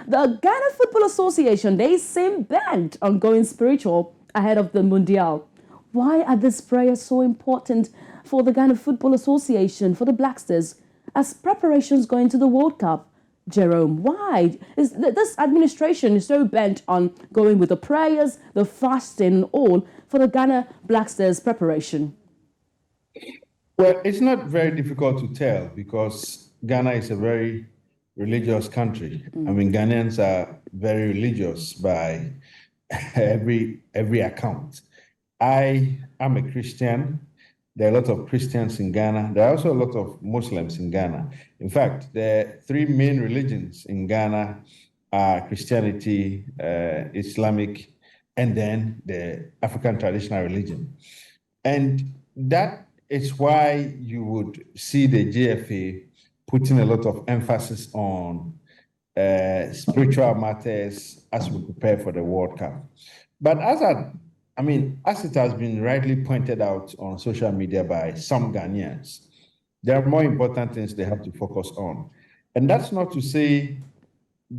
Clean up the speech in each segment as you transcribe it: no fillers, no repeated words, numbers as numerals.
The Ghana Football Association, they seem bent on going spiritual ahead of the Mundial. Why are these prayers so important for the Ghana Football Association, for the BlackStars, as preparations go into the World Cup? Jerome, why is this administration is so bent on going with the prayers, the fasting, and all for the Ghana BlackStars preparation? Well, it's not very difficult to tell because Ghana is a very religious country. I mean, Ghanaians are very religious by every account. I am a Christian. There are a lot of Christians in Ghana. There are also a lot of Muslims in Ghana. In fact, the three main religions in Ghana are Christianity, Islamic, and then the African traditional religion. And that is why you would see the GFA putting a lot of emphasis on spiritual matters as we prepare for the World Cup. But as it has been rightly pointed out on social media by some Ghanaians, there are more important things they have to focus on. And that's not to say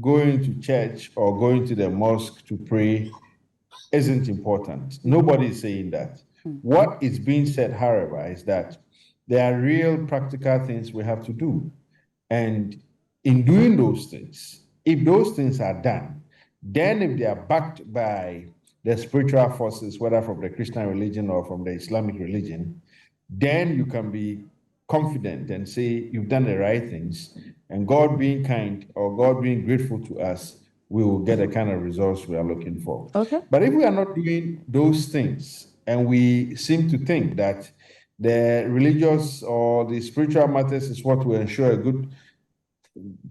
going to church or going to the mosque to pray isn't important. Nobody is saying that. What is being said, however, is that there are real practical things we have to do. And in doing those things, if those things are done, then if they are backed by the spiritual forces, whether from the Christian religion or from the Islamic religion, then you can be confident and say you've done the right things, and God being kind or God being grateful to us, we will get the kind of results we are looking for. Okay. But if we are not doing those things, and we seem to think that the religious or the spiritual matters is what will ensure a good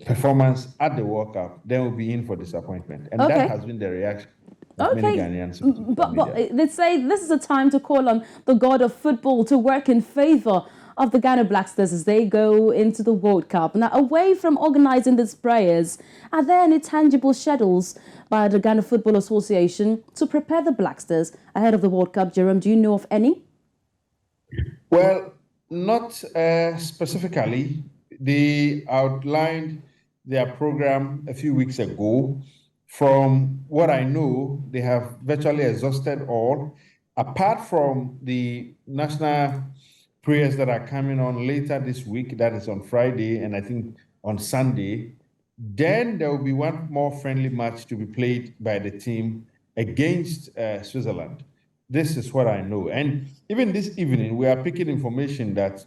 performance at the World Cup, then we'll be in for disappointment. And that has been the reaction of many Ghanaians. But they say this is a time to call on the God of football to work in favor of the Ghana BlackStars as they go into the World Cup. Now, away from organizing these prayers, are there any tangible schedules by the Ghana Football Association to prepare the BlackStars ahead of the World Cup? Jerome, do you know of any? Well, not specifically. They outlined their program a few weeks ago. From what I know, they have virtually exhausted all, apart from the national prayers that are coming on later this week, that is on Friday, and I think on Sunday. Then there will be one more friendly match to be played by the team against Switzerland. This is what I know. And even this evening, we are picking information that,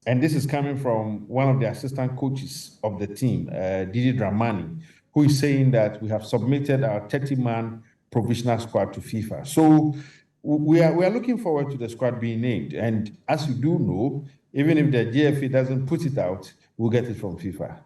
and this is coming from one of the assistant coaches of the team, Didi Dramani, who is saying that we have submitted our 30-man provisional squad to FIFA. So we are looking forward to the squad being named. And as you do know, even if the GFA doesn't put it out, we'll get it from FIFA.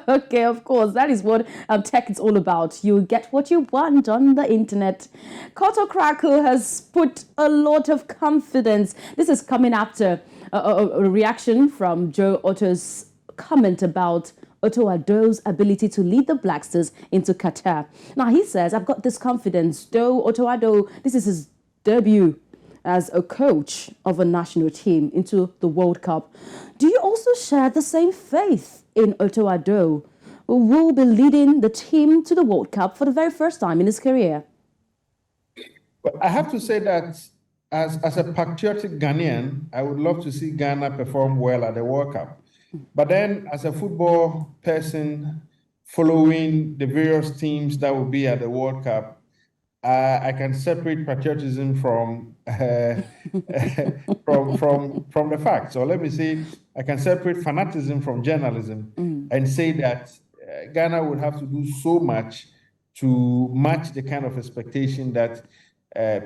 Okay, of course. That is what tech is all about. You get what you want on the internet. Koto Kraku has put a lot of confidence. This is coming after a reaction from Joe Otto's comment about Otto Addo's ability to lead the BlackStars into Qatar. Now, he says, I've got this confidence. Though Otto Addo, this is his debut as a coach of a national team into the World Cup. Do you also share the same faith in Otto Addo, who will be leading the team to the World Cup for the very first time in his career? But I have to say that as a patriotic Ghanaian, I would love to see Ghana perform well at the World Cup. But then as a football person following the various teams that will be at the World Cup, I can separate patriotism from from the facts. So let me say, I can separate fanaticism from journalism and say that Ghana would have to do so much to match the kind of expectation that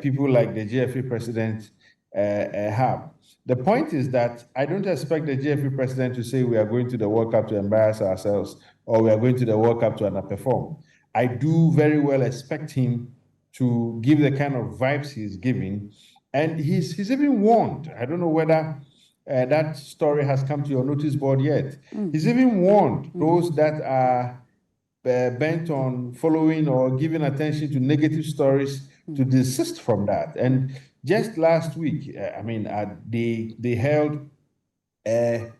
people like the GFA president have. The point is that I don't expect the GFA president to say we are going to the World Cup to embarrass ourselves or we are going to the World Cup to underperform. I do very well expect him to give the kind of vibes he's giving. And he's even warned. I don't know whether that story has come to your notice board yet. He's even warned those that are bent on following or giving attention to negative stories to desist from that. And just last week, they held a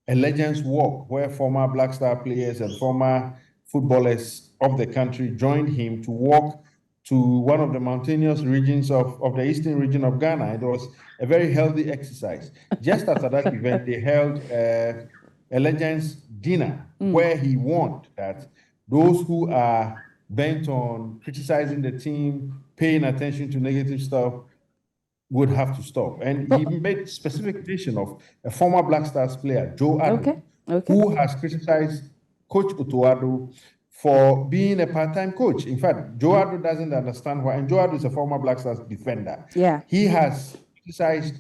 Legends Walk where former Black Star players and former footballers of the country joined him to walk to one of the mountainous regions of the eastern region of Ghana. It was a very healthy exercise. Just after that event, they held a Legends dinner where he warned that those who are bent on criticizing the team, paying attention to negative stuff, would have to stop. And he made specific mention of a former BlackStars player, Joe Addo, who has criticized Coach Utuado for being a part-time coach. In fact, Joe Addo doesn't understand why, and Joe Addo is a former BlackStars defender. Yeah. He has criticized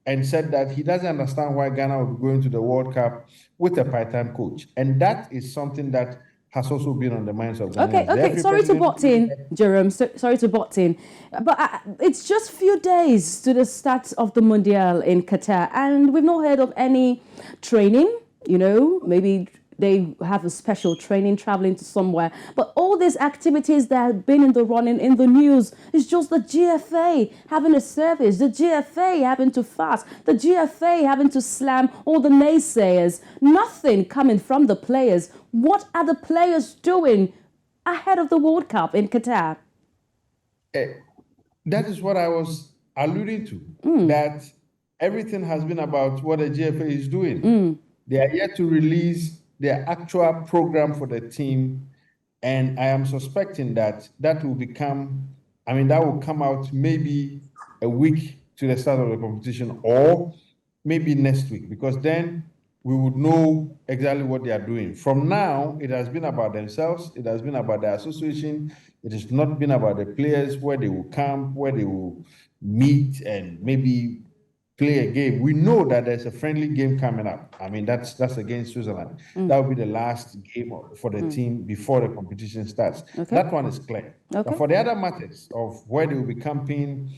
and said that he doesn't understand why Ghana will be going to the World Cup with a part-time coach. And that is something that has also been on the minds of Ghanaians. Okay. Sorry to butt in, Jerome. Sorry to butt in. But it's just few days to the start of the Mundial in Qatar, and we've not heard of any training, maybe they have a special training traveling to somewhere. But all these activities that have been in the running in the news is just the GFA having a service, the GFA having to fast, the GFA having to slam all the naysayers. Nothing coming from the players. What are the players doing ahead of the World Cup in Qatar? That is what I was alluding to, that everything has been about what the GFA is doing. They are yet to release their actual program for the team, and I am suspecting that that will come out maybe a week to the start of the competition, or maybe next week, because then we would know exactly what they are doing. From now, it has been about themselves, it has been about the association, it has not been about the players, where they will camp, where they will meet and maybe play a game. We know that there's a friendly game coming up. That's against Switzerland. That will be the last game for the team before the competition starts. That one is clear. But for the other matters of where they will be camping,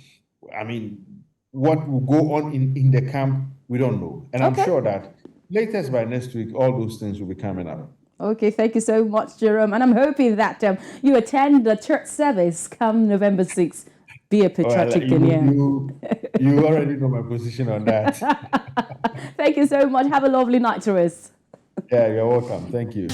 what will go on in the camp, we don't know. And I'm sure that latest by next week, all those things will be coming up. Okay, thank you so much, Jerome. And I'm hoping that you attend the church service come November 6th. Be a patriotic Ghanaian. You already know my position on that. Thank you so much. Have a lovely night, Therese. Yeah, you're welcome. Thank you.